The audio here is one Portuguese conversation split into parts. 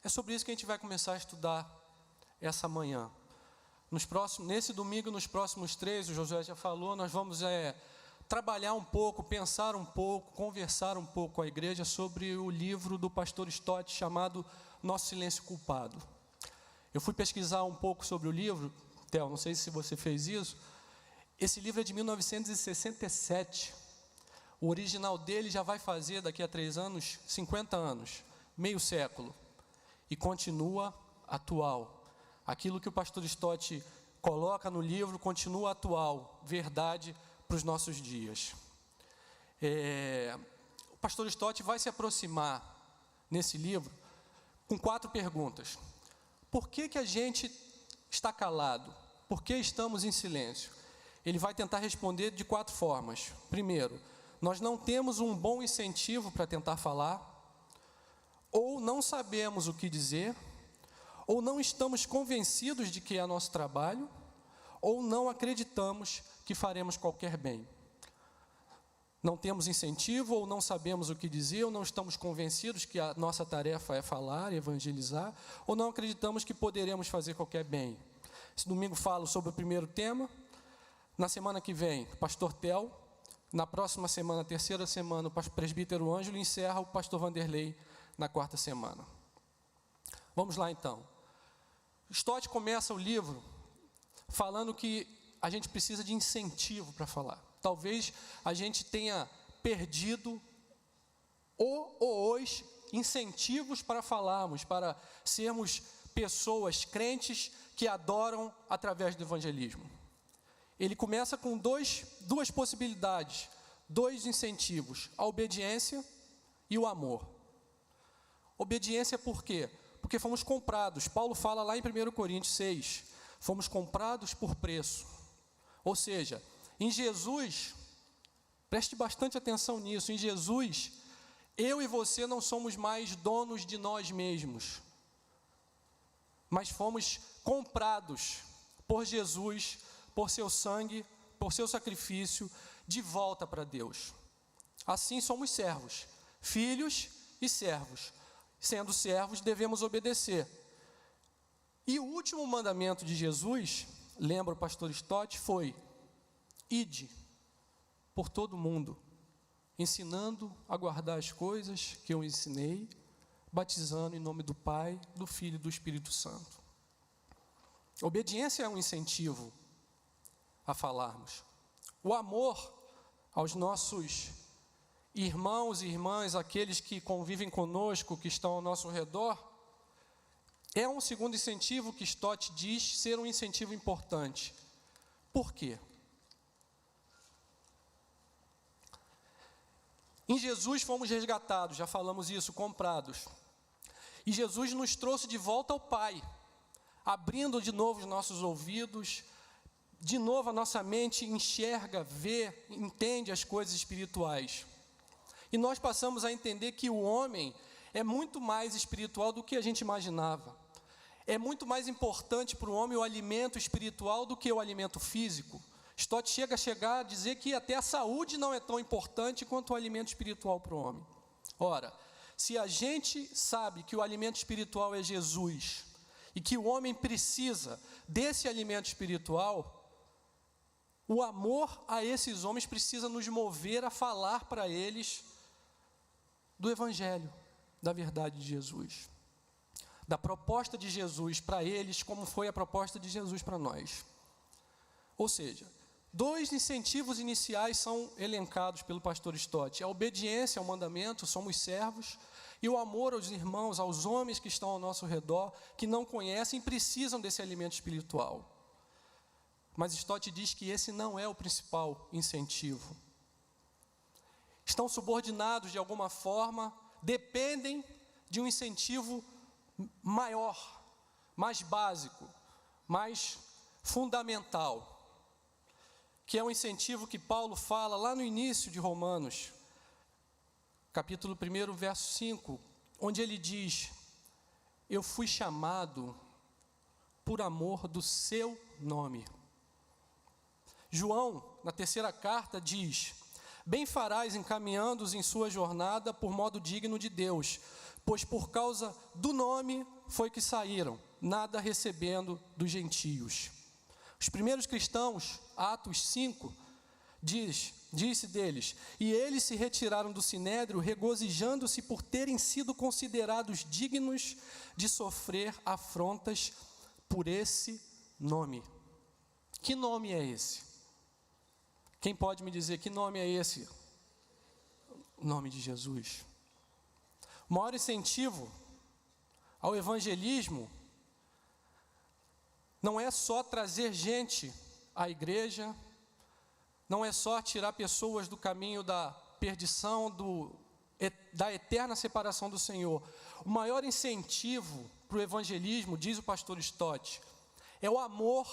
É sobre isso que a gente vai começar a estudar essa manhã. Nesse domingo, nos próximos 3, o Josué já falou, nós vamos trabalhar um pouco, pensar um pouco, conversar um pouco com a igreja sobre o livro do pastor Stott chamado Nosso Silêncio Culpado. Eu fui pesquisar um pouco sobre o livro, Theo, não sei se você fez isso. Esse livro é de 1967. O original dele já vai fazer, daqui a 3 anos, 50 anos, meio século. E continua atual. Aquilo que o pastor Stott coloca no livro continua atual, verdade para os nossos dias. O pastor Stott vai se aproximar nesse livro com 4 perguntas. Por que a gente está calado? Por que estamos em silêncio? Ele vai tentar responder de 4 formas. Primeiro, nós não temos um bom incentivo para tentar falar, ou não sabemos o que dizer, ou não estamos convencidos de que é nosso trabalho, ou não acreditamos que faremos qualquer bem. Não temos incentivo, ou não sabemos o que dizer, ou não estamos convencidos que a nossa tarefa é falar, evangelizar, ou não acreditamos que poderemos fazer qualquer bem. Esse domingo falo sobre o primeiro tema. Na semana que vem, o pastor Theo. Na próxima semana, 3ª semana, o presbítero Ângelo. E encerra o pastor Vanderlei na 4ª semana. Vamos lá então. Stott começa o livro falando que a gente precisa de incentivo para falar. Talvez a gente tenha perdido os incentivos para falarmos, para sermos pessoas crentes que adoram através do evangelismo. Ele começa com duas possibilidades, 2 incentivos, a obediência e o amor. Obediência por quê? Porque fomos comprados. Paulo fala lá em 1 Coríntios 6, fomos comprados por preço. Ou seja, em Jesus, preste bastante atenção nisso, em Jesus, eu e você não somos mais donos de nós mesmos, mas fomos comprados por Jesus, por seu sangue, por seu sacrifício, de volta para Deus. Assim somos servos, filhos e servos. Sendo servos, devemos obedecer. E o último mandamento de Jesus, lembra o pastor Stott, foi: ide por todo mundo, ensinando a guardar as coisas que eu ensinei, batizando em nome do Pai, do Filho e do Espírito Santo. Obediência é um incentivo a falarmos. O amor aos nossos irmãos e irmãs, aqueles que convivem conosco, que estão ao nosso redor, é um segundo incentivo que Stott diz ser um incentivo importante. Por quê? Em Jesus fomos resgatados, já falamos isso, comprados. E Jesus nos trouxe de volta ao Pai, abrindo de novo os nossos ouvidos, de novo a nossa mente enxerga, vê, entende as coisas espirituais. E nós passamos a entender que o homem é muito mais espiritual do que a gente imaginava. É muito mais importante para o homem o alimento espiritual do que o alimento físico. Stott chega a dizer que até a saúde não é tão importante quanto o alimento espiritual para o homem. Ora, se a gente sabe que o alimento espiritual é Jesus, e que o homem precisa desse alimento espiritual, o amor a esses homens precisa nos mover a falar para eles do Evangelho, da verdade de Jesus, da proposta de Jesus para eles, como foi a proposta de Jesus para nós. Ou seja, 2 incentivos iniciais são elencados pelo pastor Stott: a obediência ao mandamento, somos servos, e o amor aos irmãos, aos homens que estão ao nosso redor, que não conhecem e precisam desse alimento espiritual. Mas Stott diz que esse não é o principal incentivo. Estão subordinados de alguma forma, dependem de um incentivo maior, mais básico, mais fundamental, que é um incentivo que Paulo fala lá no início de Romanos, capítulo 1, verso 5, onde ele diz: eu fui chamado por amor do seu nome. João, na 3ª carta, diz: Bem farás encaminhando-os em sua jornada por modo digno de Deus, pois por causa do nome foi que saíram, nada recebendo dos gentios. Os primeiros cristãos, Atos 5, disse deles: e eles se retiraram do sinédrio, regozijando-se por terem sido considerados dignos de sofrer afrontas por esse nome. Que nome é esse? Quem pode me dizer que nome é esse? O nome de Jesus. O maior incentivo ao evangelismo não é só trazer gente à igreja, não é só tirar pessoas do caminho da perdição, da eterna separação do Senhor. O maior incentivo para o evangelismo, diz o pastor Stott, é o amor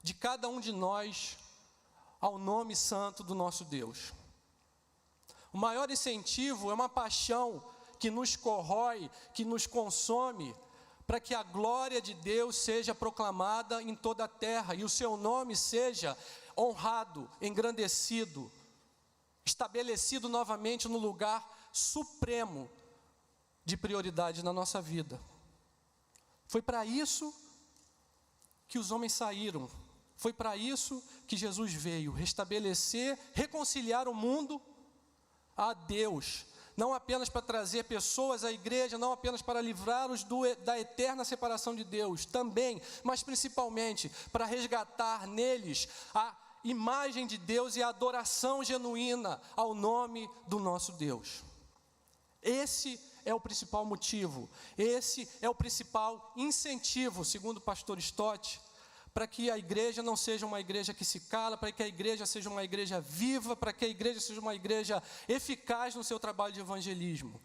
de cada um de nós ao nome santo do nosso Deus. O maior incentivo é uma paixão que nos corrói, que nos consome, para que a glória de Deus seja proclamada em toda a terra e o seu nome seja honrado, engrandecido, estabelecido novamente no lugar supremo de prioridade na nossa vida. Foi para isso que os homens saíram, foi para isso que Jesus veio, restabelecer, reconciliar o mundo a Deus, não apenas para trazer pessoas à igreja, não apenas para livrá-los da eterna separação de Deus, também, mas principalmente para resgatar neles a imagem de Deus e a adoração genuína ao nome do nosso Deus. Esse é o principal motivo, esse é o principal incentivo, segundo o pastor Stott, para que a igreja não seja uma igreja que se cala, para que a igreja seja uma igreja viva, para que a igreja seja uma igreja eficaz no seu trabalho de evangelismo.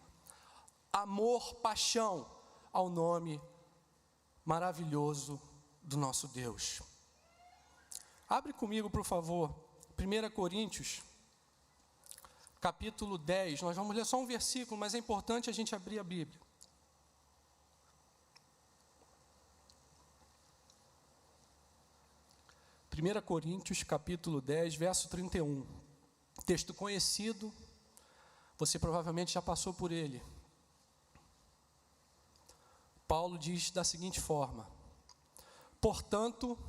Amor, paixão ao nome maravilhoso do nosso Deus. Abre comigo, por favor, 1 Coríntios, capítulo 10. Nós vamos ler só um versículo, mas é importante a gente abrir a Bíblia. 1 Coríntios, capítulo 10, verso 31. Texto conhecido, você provavelmente já passou por ele. Paulo diz da seguinte forma: portanto,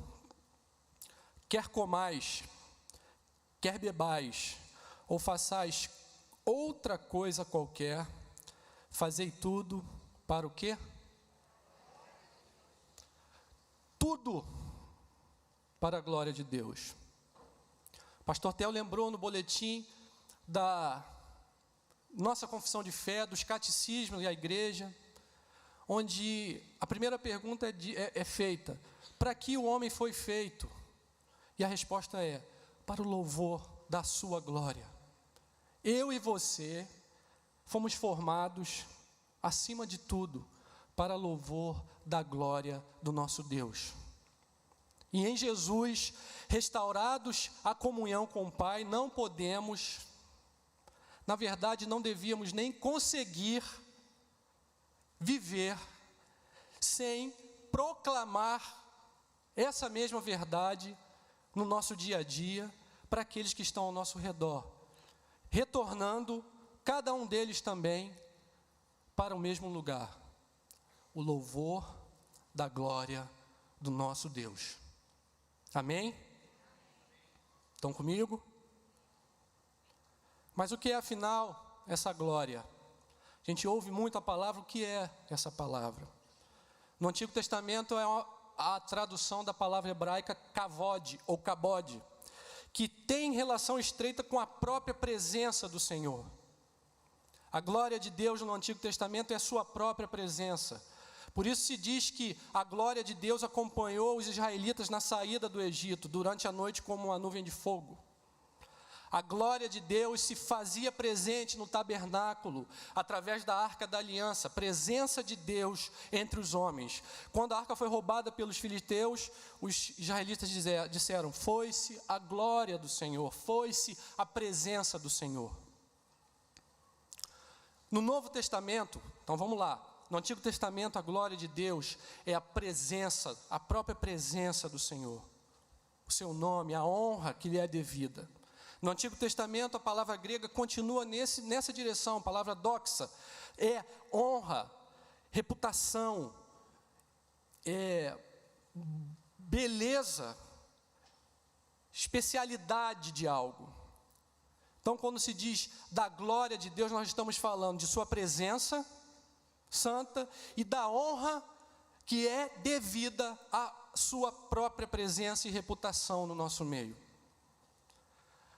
quer comais, quer bebais, ou façais outra coisa qualquer, fazei tudo para o quê? Tudo para a glória de Deus. O pastor Theo lembrou no boletim da nossa confissão de fé, dos catecismos e a igreja, onde a primeira pergunta é feita: para que o homem foi feito? E a resposta é: para o louvor da sua glória. Eu e você fomos formados, acima de tudo, para louvor da glória do nosso Deus. E em Jesus, restaurados à comunhão com o Pai, não podemos, na verdade, não devíamos nem conseguir viver sem proclamar essa mesma verdade no nosso dia a dia para aqueles que estão ao nosso redor, retornando cada um deles também para o mesmo lugar, o louvor da glória do nosso Deus. Amém? Estão comigo? Mas o que é afinal essa glória? A gente ouve muito a palavra, o que é essa palavra? No Antigo Testamento é a tradução da palavra hebraica kavod ou kabod, que tem relação estreita com a própria presença do Senhor. A glória de Deus no Antigo Testamento é a sua própria presença. Por isso se diz que a glória de Deus acompanhou os israelitas na saída do Egito, durante a noite como uma nuvem de fogo. A glória de Deus se fazia presente no tabernáculo, através da arca da aliança, presença de Deus entre os homens. Quando a arca foi roubada pelos filisteus, os israelitas disseram: foi-se a glória do Senhor, foi-se a presença do Senhor. No Novo Testamento, então vamos lá. No Antigo Testamento, a glória de Deus é a presença, a própria presença do Senhor. O seu nome, a honra que lhe é devida. No Antigo Testamento, a palavra grega continua nessa direção, a palavra doxa, é honra, reputação, beleza, especialidade de algo. Então, quando se diz da glória de Deus, nós estamos falando de sua presença santa e da honra que é devida à sua própria presença e reputação no nosso meio.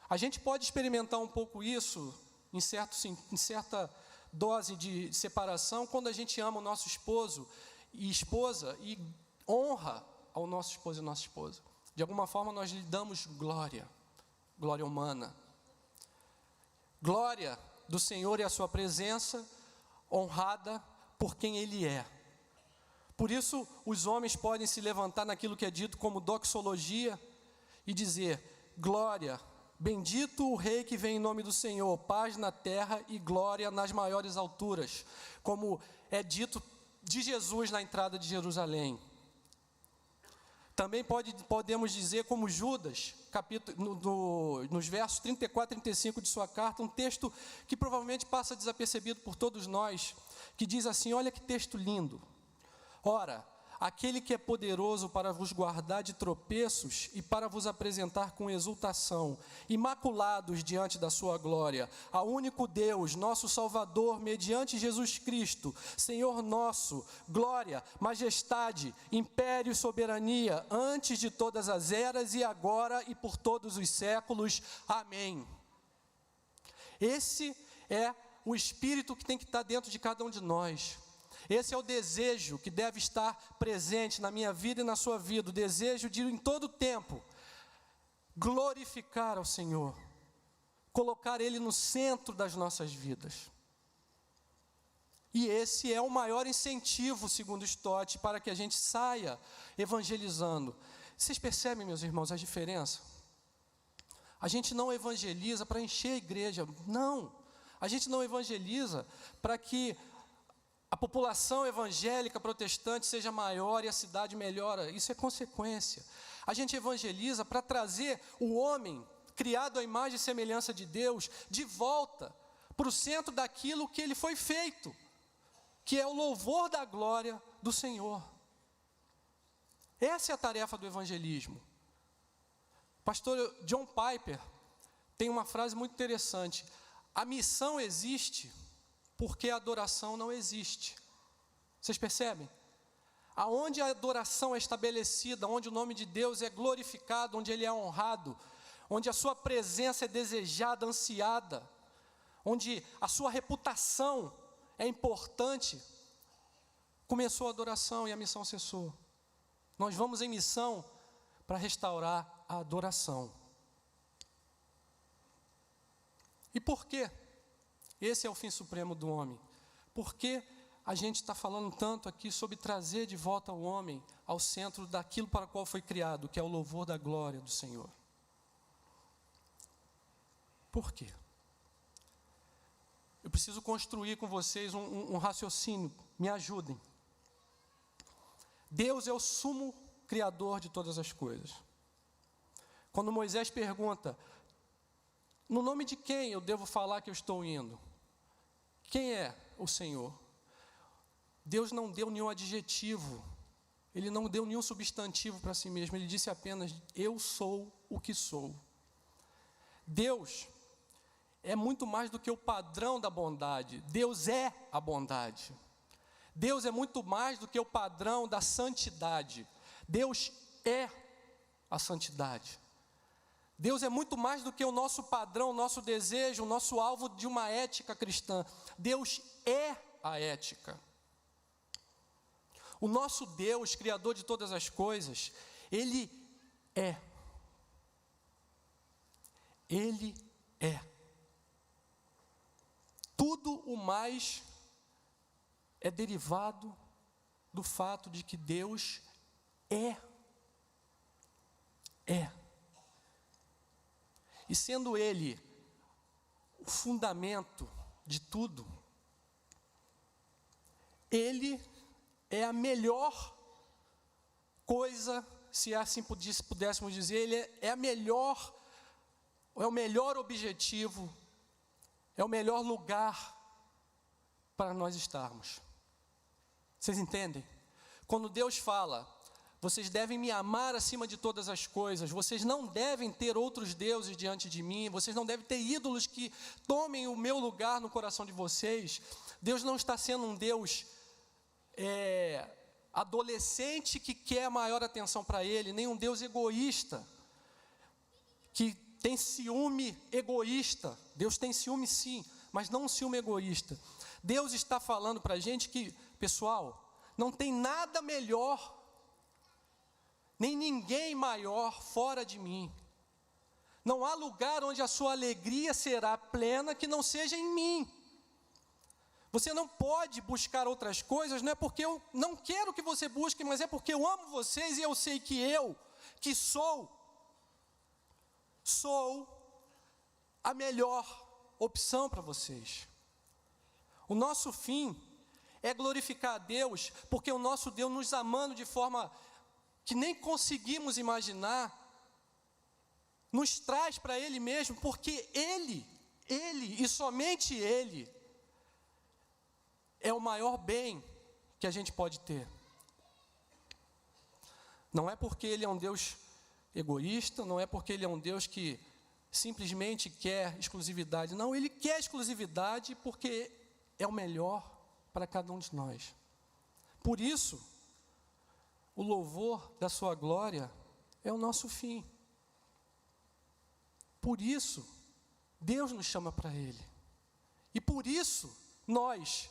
A gente pode experimentar um pouco isso em certa dose de separação quando a gente ama o nosso esposo e esposa e honra ao nosso esposo e nossa esposa. De alguma forma nós lhe damos glória humana. Glória do Senhor e a sua presença honrada por quem Ele é. Por isso, os homens podem se levantar naquilo que é dito como doxologia e dizer: glória, bendito o Rei que vem em nome do Senhor, paz na terra e glória nas maiores alturas, como é dito de Jesus na entrada de Jerusalém. Também podemos dizer como Judas, nos versos 34 e 35 de sua carta, um texto que provavelmente passa desapercebido por todos nós, que diz assim, olha que texto lindo. Ora, aquele que é poderoso para vos guardar de tropeços e para vos apresentar com exultação, imaculados diante da sua glória, ao único Deus, nosso Salvador, mediante Jesus Cristo, Senhor nosso, glória, majestade, império e soberania, antes de todas as eras e agora e por todos os séculos. Amém. Esse é o Espírito que tem que estar dentro de cada um de nós. Esse é o desejo que deve estar presente na minha vida e na sua vida, o desejo de, em todo tempo, glorificar ao Senhor, colocar Ele no centro das nossas vidas. E esse é o maior incentivo, segundo Stott, para que a gente saia evangelizando. Vocês percebem, meus irmãos, a diferença? A gente não evangeliza para encher a igreja, não. A gente não evangeliza para que a população evangélica protestante seja maior e a cidade melhora. Isso é consequência. A gente evangeliza para trazer o homem, criado à imagem e semelhança de Deus, de volta para o centro daquilo que ele foi feito, que é o louvor da glória do Senhor. Essa é a tarefa do evangelismo. Pastor John Piper tem uma frase muito interessante. A missão existe porque a adoração não existe. Vocês percebem? Aonde a adoração é estabelecida, onde o nome de Deus é glorificado, onde Ele é honrado, onde a sua presença é desejada, ansiada, onde a sua reputação é importante, começou a adoração e a missão cessou. Nós vamos em missão para restaurar a adoração. E por quê? Esse é o fim supremo do homem. Por que a gente está falando tanto aqui sobre trazer de volta o homem ao centro daquilo para o qual foi criado, que é o louvor da glória do Senhor? Por quê? Eu preciso construir com vocês um raciocínio, me ajudem. Deus é o sumo criador de todas as coisas. Quando Moisés pergunta, no nome de quem eu devo falar que eu estou indo? Quem é o Senhor? Deus não deu nenhum adjetivo, Ele não deu nenhum substantivo para si mesmo, Ele disse apenas, eu sou o que sou. Deus é muito mais do que o padrão da bondade, Deus é a bondade. Deus é muito mais do que o padrão da santidade, Deus é a santidade. Deus é muito mais do que o nosso padrão, o nosso desejo, o nosso alvo de uma ética cristã. Deus é a ética. O nosso Deus, Criador de todas as coisas, Ele é. Ele é. Tudo o mais é derivado do fato de que Deus é. É. E sendo Ele o fundamento de tudo, Ele é a melhor coisa, se assim pudéssemos dizer, Ele é a melhor é o melhor objetivo, é o melhor lugar para nós estarmos. Vocês entendem? Quando Deus fala, vocês devem me amar acima de todas as coisas, vocês não devem ter outros deuses diante de mim, vocês não devem ter ídolos que tomem o meu lugar no coração de vocês. Deus não está sendo um Deus adolescente que quer maior atenção para Ele, nem um Deus egoísta, que tem ciúme egoísta. Deus tem ciúme sim, mas não um ciúme egoísta. Deus está falando para a gente que, pessoal, não tem nada melhor, nem ninguém maior fora de mim. Não há lugar onde a sua alegria será plena que não seja em mim. Você não pode buscar outras coisas, não é porque eu não quero que você busque, mas é porque eu amo vocês e eu sei que eu, que sou a melhor opção para vocês. O nosso fim é glorificar a Deus, porque o nosso Deus nos amando de forma que nem conseguimos imaginar, nos traz para Ele mesmo, porque Ele e somente Ele é o maior bem que a gente pode ter. Não é porque Ele é um Deus egoísta, não é porque Ele é um Deus que simplesmente quer exclusividade. Não, Ele quer exclusividade porque é o melhor para cada um de nós. Por isso, o louvor da sua glória é o nosso fim. Por isso, Deus nos chama para Ele. E por isso, nós,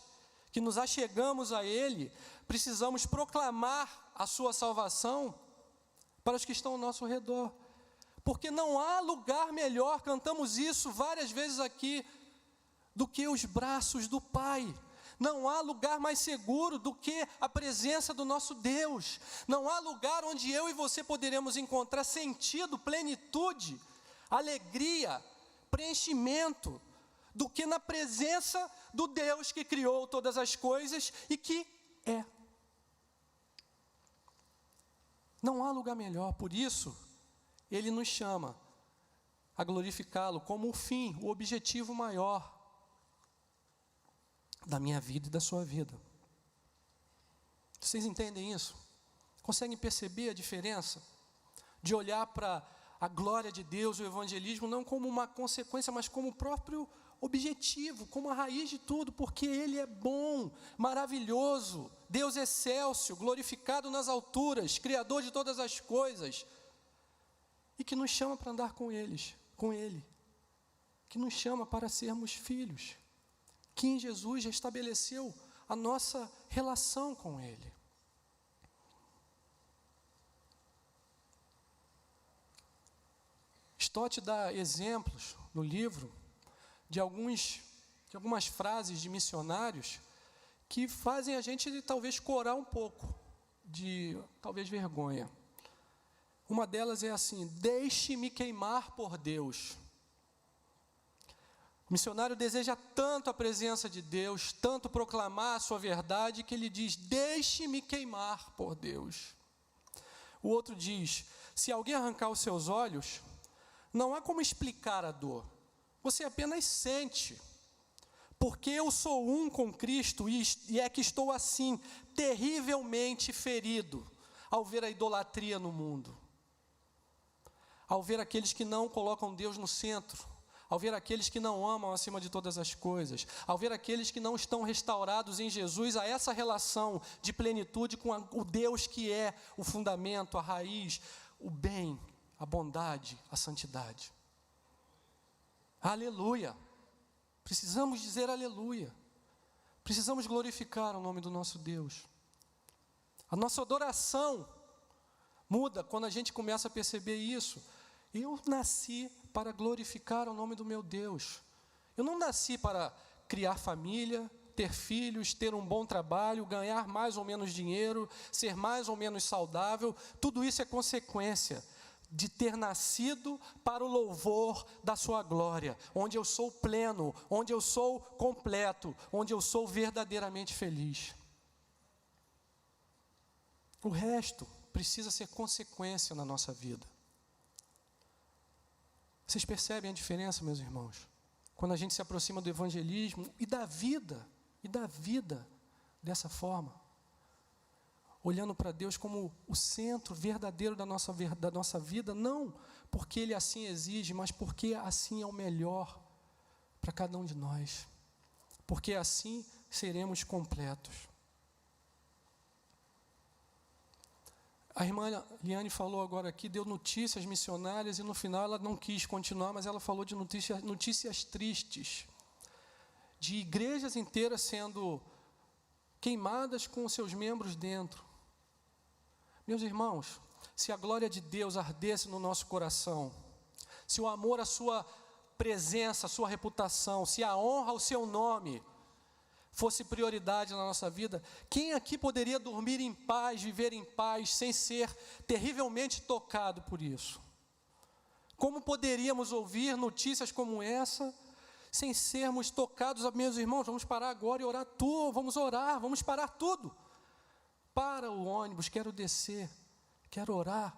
que nos achegamos a Ele, precisamos proclamar a sua salvação para os que estão ao nosso redor. Porque não há lugar melhor, cantamos isso várias vezes aqui, do que os braços do Pai. Não há lugar mais seguro do que a presença do nosso Deus. Não há lugar onde eu e você poderemos encontrar sentido, plenitude, alegria, preenchimento, do que na presença do Deus que criou todas as coisas e que é. Não há lugar melhor, por isso, Ele nos chama a glorificá-lo como o fim, o objetivo maior da minha vida e da sua vida. Vocês entendem isso? Conseguem perceber a diferença de olhar para a glória de Deus, o evangelismo, não como uma consequência, mas como o próprio objetivo, como a raiz de tudo, porque Ele é bom, maravilhoso, Deus excelso, glorificado nas alturas, Criador de todas as coisas, e que nos chama para andar com Ele, que nos chama para sermos filhos, que em Jesus já estabeleceu a nossa relação com Ele. Stott dá exemplos no livro de algumas frases de missionários que fazem a gente talvez corar um pouco de talvez vergonha. Uma delas é assim: deixe-me queimar por Deus. O missionário deseja tanto a presença de Deus, tanto proclamar a sua verdade, que ele diz: deixe-me queimar por Deus. O outro diz: se alguém arrancar os seus olhos, não há como explicar a dor, você apenas sente, porque eu sou um com Cristo e é que estou assim, terrivelmente ferido, ao ver a idolatria no mundo, ao ver aqueles que não colocam Deus no centro, ao ver aqueles que não amam acima de todas as coisas, ao ver aqueles que não estão restaurados em Jesus a essa relação de plenitude com o Deus que é o fundamento, a raiz, o bem, a bondade, a santidade. Aleluia! Precisamos dizer aleluia. Precisamos glorificar o nome do nosso Deus. A nossa adoração muda quando a gente começa a perceber isso. Eu nasci para glorificar o nome do meu Deus. Eu não nasci para criar família, ter filhos, ter um bom trabalho, ganhar mais ou menos dinheiro, ser mais ou menos saudável. Tudo isso é consequência de ter nascido para o louvor da sua glória, onde eu sou pleno, onde eu sou completo, onde eu sou verdadeiramente feliz. O resto precisa ser consequência na nossa vida. Vocês percebem a diferença, meus irmãos? Quando a gente se aproxima do evangelismo e da vida dessa forma, olhando para Deus como o centro verdadeiro da nossa vida, não porque Ele assim exige, mas porque assim é o melhor para cada um de nós, porque assim seremos completos. A irmã Liane falou agora aqui, deu notícias missionárias e no final ela não quis continuar, mas ela falou de notícias tristes, de igrejas inteiras sendo queimadas com os seus membros dentro. Meus irmãos, se a glória de Deus ardesse no nosso coração, se o amor à sua presença, à sua reputação, se a honra ao seu nome fosse prioridade na nossa vida, quem aqui poderia dormir em paz, viver em paz, sem ser terrivelmente tocado por isso? Como poderíamos ouvir notícias como essa, sem sermos tocados? Meus irmãos, vamos parar agora e orar tudo, vamos parar tudo. Para o ônibus, quero descer, quero orar.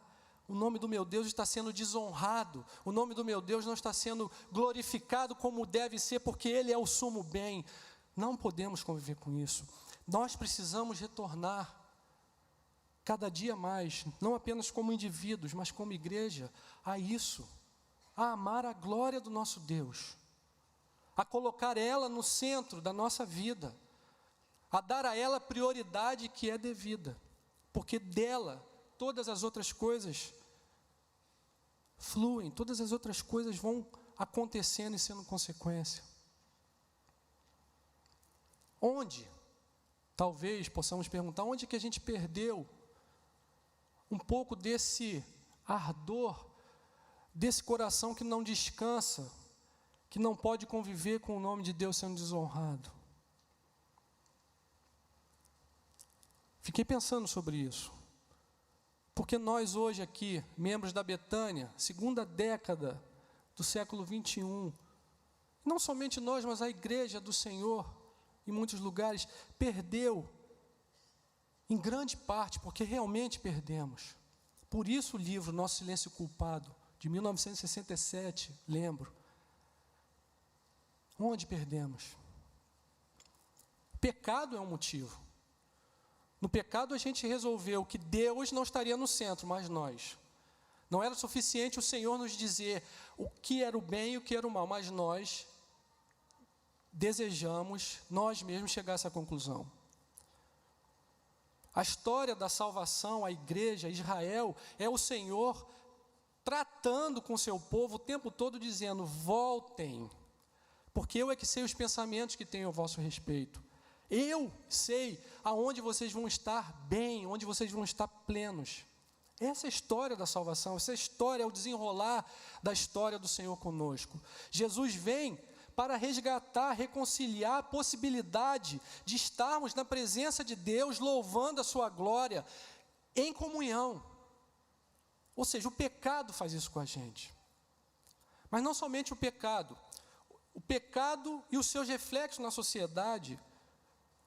O nome do meu Deus está sendo desonrado, o nome do meu Deus não está sendo glorificado como deve ser, porque Ele é o sumo bem. Não podemos conviver com isso. Nós precisamos retornar cada dia mais, não apenas como indivíduos, mas como igreja, a isso, a amar a glória do nosso Deus, a colocar ela no centro da nossa vida, a dar a ela a prioridade que é devida, porque dela todas as outras coisas fluem, todas as outras coisas vão acontecendo e sendo consequência. Onde, talvez possamos perguntar, onde que a gente perdeu um pouco desse ardor, desse coração que não descansa, que não pode conviver com o nome de Deus sendo desonrado? Fiquei pensando sobre isso, porque nós hoje aqui, membros da Betânia, segunda década do século 21, não somente nós, mas a igreja do Senhor, em muitos lugares, perdeu, em grande parte, porque realmente perdemos. Por isso o livro Nosso Silêncio Culpado, de 1967, lembro. Onde perdemos? Pecado é um motivo. No pecado a gente resolveu que Deus não estaria no centro, mas nós. Não era suficiente o Senhor nos dizer o que era o bem e o que era o mal, mas nós desejamos, nós mesmos, chegar a essa conclusão. A história da salvação, a igreja, Israel, é o Senhor tratando com o seu povo o tempo todo, dizendo: voltem, porque eu é que sei os pensamentos que tenho a vosso respeito. Eu sei aonde vocês vão estar bem, onde vocês vão estar plenos. Essa é a história da salvação, essa história é o desenrolar da história do Senhor conosco. Jesus vem para resgatar, reconciliar a possibilidade de estarmos na presença de Deus, louvando a sua glória, em comunhão. Ou seja, o pecado faz isso com a gente. Mas não somente o pecado e os seus reflexos na sociedade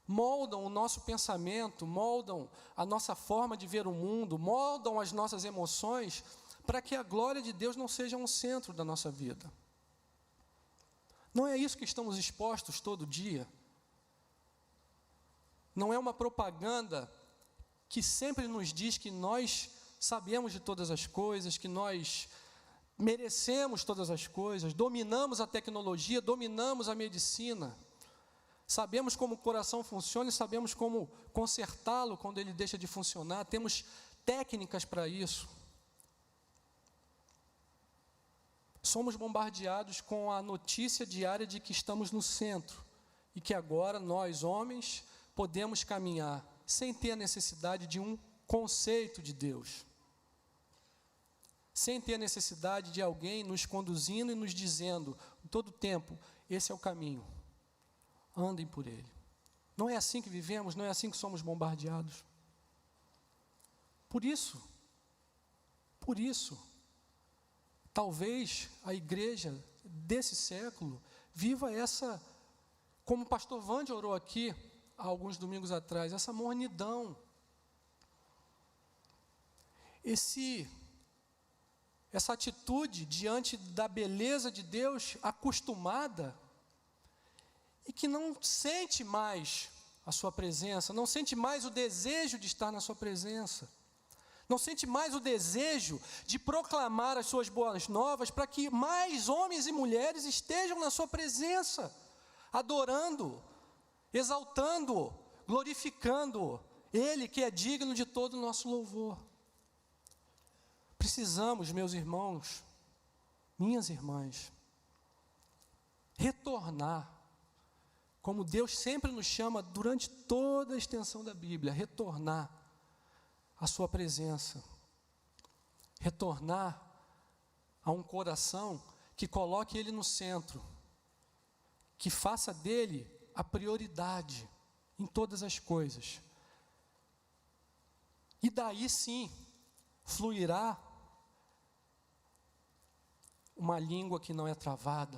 moldam o nosso pensamento, moldam a nossa forma de ver o mundo, moldam as nossas emoções, para que a glória de Deus não seja um centro da nossa vida. Não é isso que estamos expostos todo dia? Não é uma propaganda que sempre nos diz que nós sabemos de todas as coisas, que nós merecemos todas as coisas, dominamos a tecnologia, dominamos a medicina, sabemos como o coração funciona e sabemos como consertá-lo quando ele deixa de funcionar, temos técnicas para isso. Somos bombardeados com a notícia diária de que estamos no centro e que agora nós, homens, podemos caminhar sem ter a necessidade de um conceito de Deus, sem ter a necessidade de alguém nos conduzindo e nos dizendo todo o tempo: esse é o caminho, andem por ele. Não é assim que vivemos, não é assim que somos bombardeados. Por isso, talvez a igreja desse século viva essa, como o pastor Vande orou aqui há alguns domingos atrás, essa mornidão, essa atitude diante da beleza de Deus acostumada e que não sente mais a sua presença, não sente mais o desejo de estar na sua presença, não sente mais o desejo de proclamar as suas boas novas para que mais homens e mulheres estejam na sua presença, adorando, exaltando, glorificando Ele que é digno de todo o nosso louvor. Precisamos, meus irmãos, minhas irmãs, retornar, como Deus sempre nos chama durante toda a extensão da Bíblia, retornar à sua presença, retornar a um coração que coloque Ele no centro, que faça dele a prioridade em todas as coisas. E daí sim, fluirá uma língua que não é travada,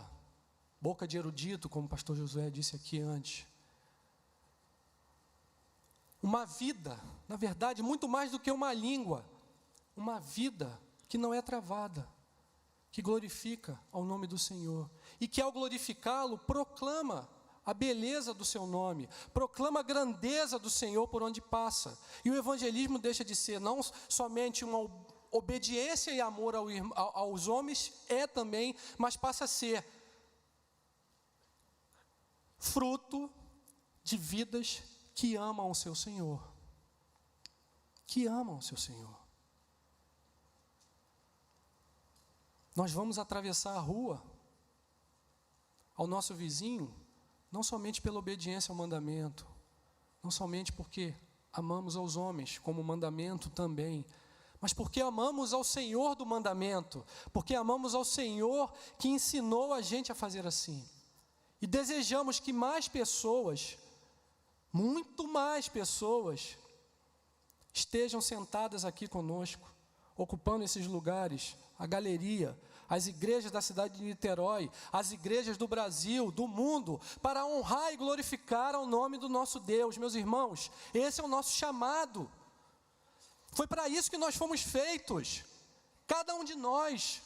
boca de erudito, como o pastor Josué disse aqui antes. Uma vida, na verdade, muito mais do que uma língua, uma vida que não é travada, que glorifica ao nome do Senhor, e que ao glorificá-lo, proclama a beleza do seu nome, proclama a grandeza do Senhor por onde passa. E o evangelismo deixa de ser não somente uma obediência e amor aos homens, também, mas passa a ser fruto de vidas que amam o seu Senhor, que amam o seu Senhor. Nós vamos atravessar a rua ao nosso vizinho, não somente pela obediência ao mandamento, não somente porque amamos aos homens, como mandamento também, mas porque amamos ao Senhor do mandamento, porque amamos ao Senhor que ensinou a gente a fazer assim. E desejamos que mais pessoas, muito mais pessoas, estejam sentadas aqui conosco, ocupando esses lugares, a galeria, as igrejas da cidade de Niterói, as igrejas do Brasil, do mundo, para honrar e glorificar ao nome do nosso Deus. Meus irmãos, esse é o nosso chamado. Foi para isso que nós fomos feitos, cada um de nós,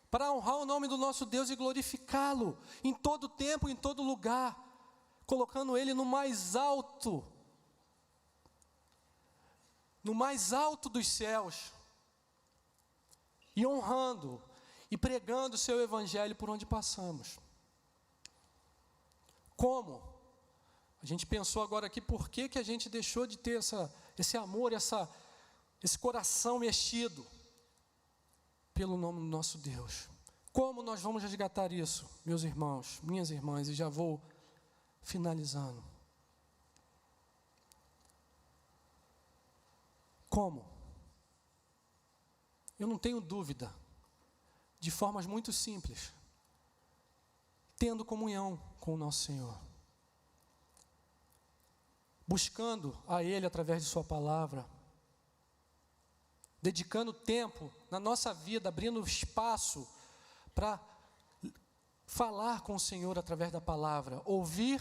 para honrar o nome do nosso Deus e glorificá-lo em todo tempo, em todo lugar, colocando Ele no mais alto dos céus, e honrando e pregando o seu evangelho por onde passamos. Como? A gente pensou agora aqui, por que a gente deixou de ter esse amor, esse coração mexido pelo nome do nosso Deus? Como nós vamos resgatar isso, meus irmãos, minhas irmãs, e já vou finalizando. Como? Eu não tenho dúvida, de formas muito simples, tendo comunhão com o nosso Senhor, buscando a Ele através de sua palavra, dedicando tempo na nossa vida, abrindo espaço para falar com o Senhor através da palavra, ouvir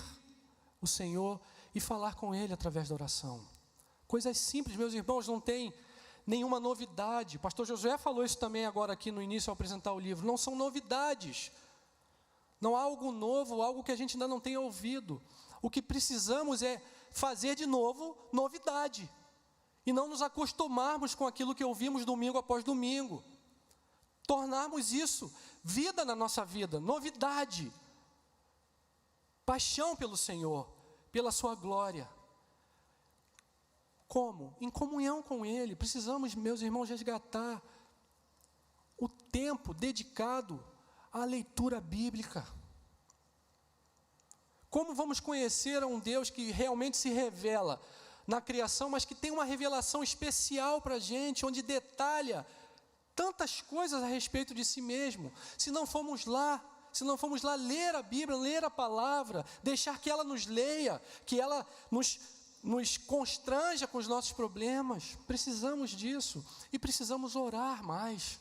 o Senhor e falar com Ele através da oração. Coisas simples, meus irmãos, não tem nenhuma novidade. O pastor Josué falou isso também agora aqui no início ao apresentar o livro. Não são novidades. Não há algo novo, algo que a gente ainda não tenha ouvido. O que precisamos é fazer de novo novidade. E não nos acostumarmos com aquilo que ouvimos domingo após domingo. Tornarmos isso vida na nossa vida, novidade. Paixão pelo Senhor, pela sua glória. Como? Em comunhão com Ele. Precisamos, meus irmãos, resgatar o tempo dedicado à leitura bíblica. Como vamos conhecer a um Deus que realmente se revela na criação, mas que tem uma revelação especial para a gente, onde detalha tantas coisas a respeito de si mesmo, se não formos lá ler a Bíblia, ler a palavra, deixar que ela nos leia, que ela nos constranja com os nossos problemas? Precisamos disso, e precisamos orar mais,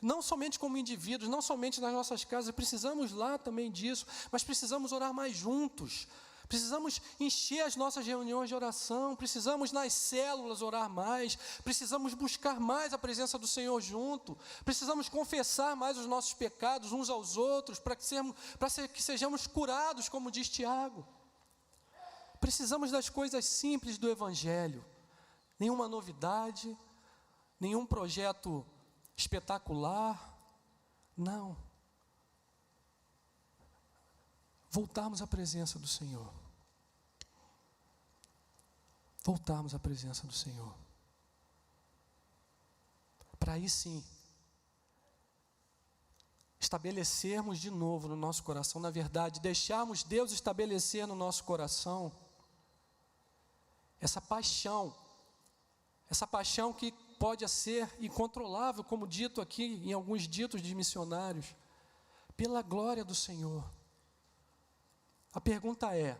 não somente como indivíduos, não somente nas nossas casas, precisamos lá também disso, mas precisamos orar mais juntos, Precisamos encher as nossas reuniões de oração, precisamos nas células orar mais, precisamos buscar mais a presença do Senhor junto, precisamos confessar mais os nossos pecados uns aos outros, para que sejamos curados, como diz Tiago. Precisamos das coisas simples do Evangelho, nenhuma novidade, nenhum projeto espetacular, não. Voltarmos à presença do Senhor. Voltarmos à presença do Senhor. Para aí sim, estabelecermos de novo no nosso coração, na verdade, deixarmos Deus estabelecer no nosso coração essa paixão que pode ser incontrolável, como dito aqui em alguns ditos de missionários, pela glória do Senhor. A pergunta é: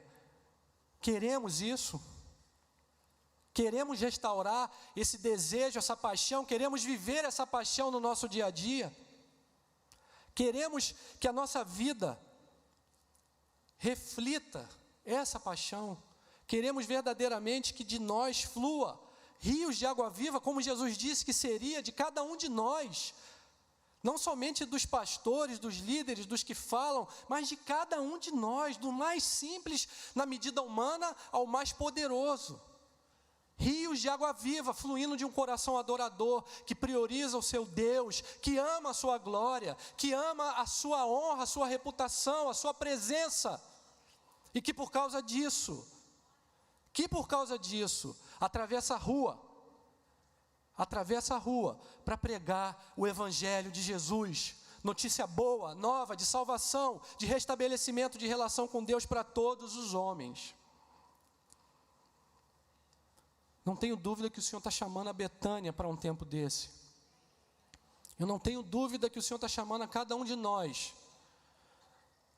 queremos isso? Queremos restaurar esse desejo, essa paixão? Queremos viver essa paixão no nosso dia a dia? Queremos que a nossa vida reflita essa paixão? Queremos verdadeiramente que de nós flua rios de água viva, como Jesus disse que seria de cada um de nós? Não somente dos pastores, dos líderes, dos que falam, mas de cada um de nós, do mais simples na medida humana ao mais poderoso. Rios de água viva fluindo de um coração adorador, que prioriza o seu Deus, que ama a sua glória, que ama a sua honra, a sua reputação, a sua presença. E que por causa disso, atravessa a rua para pregar o Evangelho de Jesus, notícia boa, nova, de salvação, de restabelecimento de relação com Deus para todos os homens. Não tenho dúvida que o Senhor está chamando a Betânia para um tempo desse. Eu não tenho dúvida que o Senhor está chamando a cada um de nós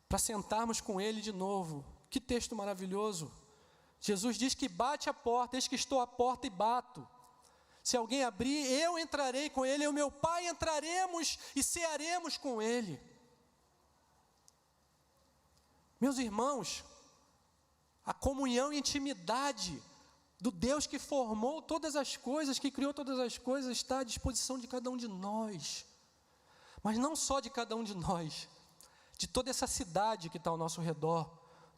para sentarmos com Ele de novo. Que texto maravilhoso! Jesus diz que bate a porta, eis que estou à porta e bato. Se alguém abrir, eu entrarei com ele, eu e meu Pai entraremos e cearemos com ele. Meus irmãos, a comunhão e intimidade do Deus que formou todas as coisas, que criou todas as coisas, está à disposição de cada um de nós. Mas não só de cada um de nós, de toda essa cidade que está ao nosso redor,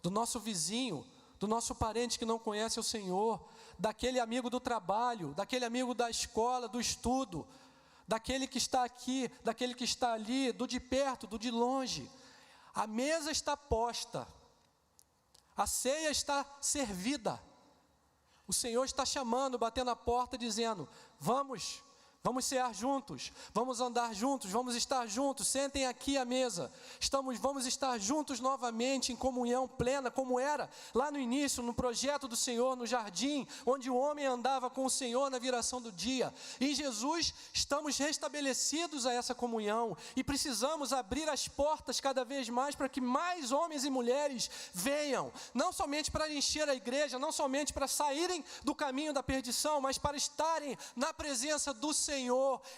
do nosso vizinho, do nosso parente que não conhece o Senhor, daquele amigo do trabalho, daquele amigo da escola, do estudo, daquele que está aqui, daquele que está ali, do de perto, do de longe. A mesa está posta, a ceia está servida, o Senhor está chamando, batendo a porta, dizendo: vamos cear juntos, vamos andar juntos, vamos estar juntos, sentem aqui à mesa, vamos estar juntos novamente em comunhão plena, como era lá no início, no projeto do Senhor, no jardim, onde o homem andava com o Senhor na viração do dia. Em Jesus estamos restabelecidos a essa comunhão, e precisamos abrir as portas cada vez mais, para que mais homens e mulheres venham, não somente para encher a igreja, não somente para saírem do caminho da perdição, mas para estarem na presença do Senhor,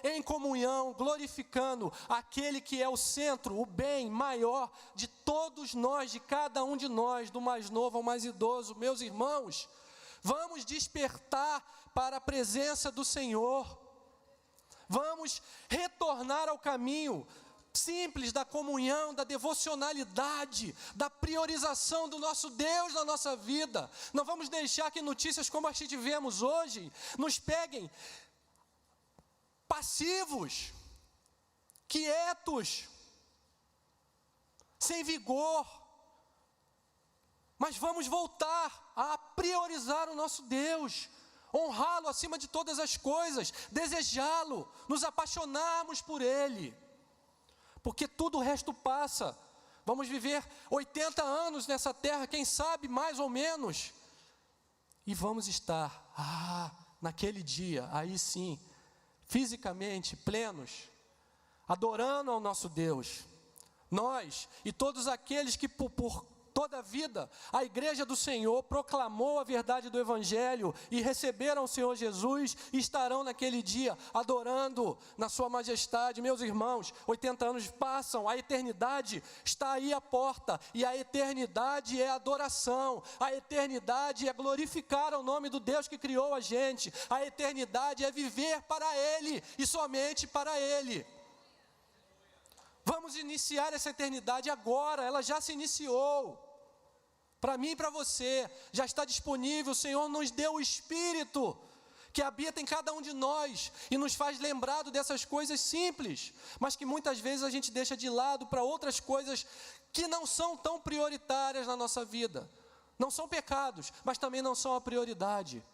em comunhão, glorificando aquele que é o centro, o bem maior de todos nós, de cada um de nós, do mais novo ao mais idoso. Meus irmãos, vamos despertar para a presença do Senhor, vamos retornar ao caminho simples da comunhão, da devocionalidade, da priorização do nosso Deus na nossa vida. Não vamos deixar que notícias como as que tivemos hoje nos peguem passivos, quietos, sem vigor, mas vamos voltar a priorizar o nosso Deus, honrá-lo acima de todas as coisas, desejá-lo, nos apaixonarmos por Ele, porque tudo o resto passa. Vamos viver 80 anos nessa terra, quem sabe mais ou menos, e vamos estar, naquele dia, aí sim, fisicamente plenos, adorando ao nosso Deus. Nós e todos aqueles que por toda a vida, a igreja do Senhor proclamou a verdade do Evangelho e receberam o Senhor Jesus e estarão naquele dia adorando na sua majestade. Meus irmãos, 80 anos passam, a eternidade está aí à porta, e a eternidade é adoração, a eternidade é glorificar o nome do Deus que criou a gente, a eternidade é viver para Ele e somente para Ele. Vamos iniciar essa eternidade agora, ela já se iniciou. Para mim e para você, já está disponível. O Senhor nos deu o Espírito que habita em cada um de nós e nos faz lembrado dessas coisas simples, mas que muitas vezes a gente deixa de lado para outras coisas que não são tão prioritárias na nossa vida. Não são pecados, mas também não são a prioridade.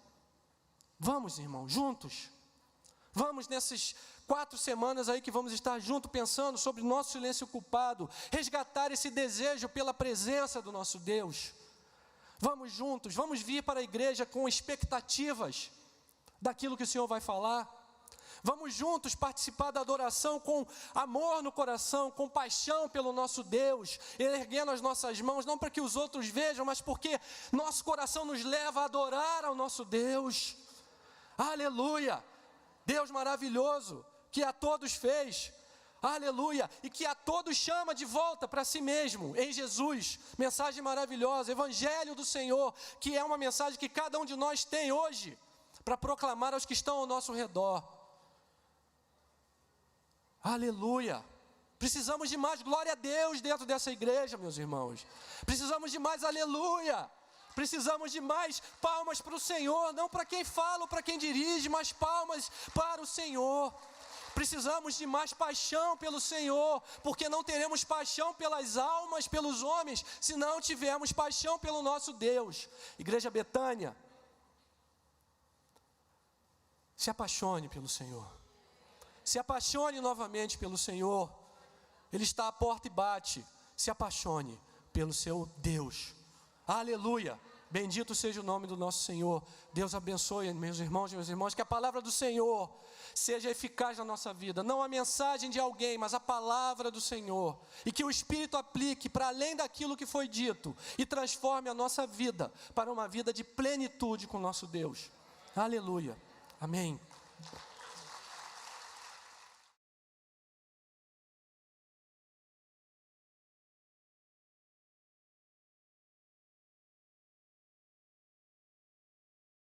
Vamos, irmão, juntos. Vamos nessas 4 semanas aí que vamos estar juntos pensando sobre o nosso silêncio culpado, resgatar esse desejo pela presença do nosso Deus. Vamos juntos, vamos vir para a igreja com expectativas daquilo que o Senhor vai falar. Vamos juntos participar da adoração com amor no coração, com paixão pelo nosso Deus, erguendo as nossas mãos, não para que os outros vejam, mas porque nosso coração nos leva a adorar ao nosso Deus. Aleluia! Deus maravilhoso, que a todos fez, aleluia, e que a todos chama de volta para si mesmo, em Jesus. Mensagem maravilhosa, Evangelho do Senhor, que é uma mensagem que cada um de nós tem hoje, para proclamar aos que estão ao nosso redor. Aleluia. Precisamos de mais glória a Deus dentro dessa igreja, meus irmãos. Precisamos de mais aleluia. Precisamos de mais palmas para o Senhor, não para quem fala ou para quem dirige, mas palmas para o Senhor. Precisamos de mais paixão pelo Senhor, porque não teremos paixão pelas almas, pelos homens, se não tivermos paixão pelo nosso Deus. Igreja Betânia, se apaixone pelo Senhor. Se apaixone novamente pelo Senhor. Ele está à porta e bate. Se apaixone pelo seu Deus. Aleluia. Bendito seja o nome do nosso Senhor. Deus abençoe, meus irmãos e meus irmãos, que a palavra do Senhor seja eficaz na nossa vida, não a mensagem de alguém, mas a palavra do Senhor, e que o Espírito aplique para além daquilo que foi dito, e transforme a nossa vida para uma vida de plenitude com o nosso Deus. Aleluia, amém.